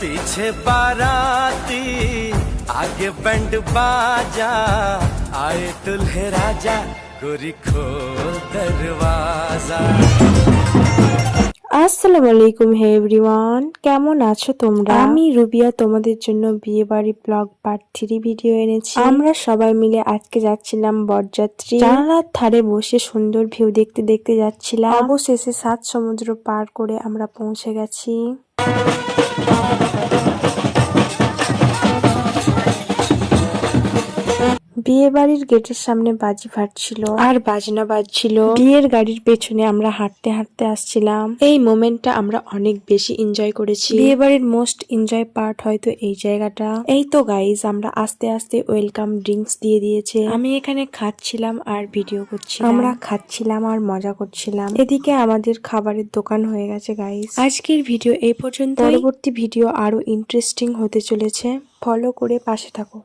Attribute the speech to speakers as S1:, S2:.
S1: पीछे बाराती आगे बैंड बाजा आए दुल्हे राजा गोरी खोल दरवाजा।
S2: আসসালামু আলাইকুম হে এভরিওয়ান, কেমন আছো তোমরা? আমি রুবিয়া তোমাদের জন্য বিয়ে বাড়ি ব্লগ পার্ট 3 ভিডিও এনেছি। আমরা সবাই মিলে আজকে যাচ্ছিলাম বরযাত্রী। জানালার ধারে বসে সুন্দর ভিউ দেখতে দেখতে যাচ্ছিলাম। অবশেষে 7 সমুদ্র পার করে আমরা পৌঁছে গেছি। বিয়ে বাড়ির গেটের সামনে বাজি ফাটছিল আর বাজনা বাজছিল। বিয়ের গাড়ির পেছনে আমরা হাঁটতে হাঁটতে আসছিলাম। এই মোমেন্টটা আমরা অনেক বেশি এনজয় করেছি। বিয়ে বাড়ির মোস্ট এনজয় পার্ট হয়তো এই জায়গাটা। এই তো গাইজ, আমরা আস্তে আস্তে ওয়েলকাম ড্রিঙ্কস দিয়ে দিয়েছে। আমি এখানে খাচ্ছিলাম আর ভিডিও করছিলাম। আমরা খাচ্ছিলাম আর মজা করছিলাম। এদিকে আমাদের খাবারের দোকান হয়ে গেছে গাইজ। আজকের ভিডিও এই পর্যন্ত। পরবর্তী ভিডিও আরো ইন্টারেস্টিং হতে চলেছে, ফলো করে পাশে থাকো।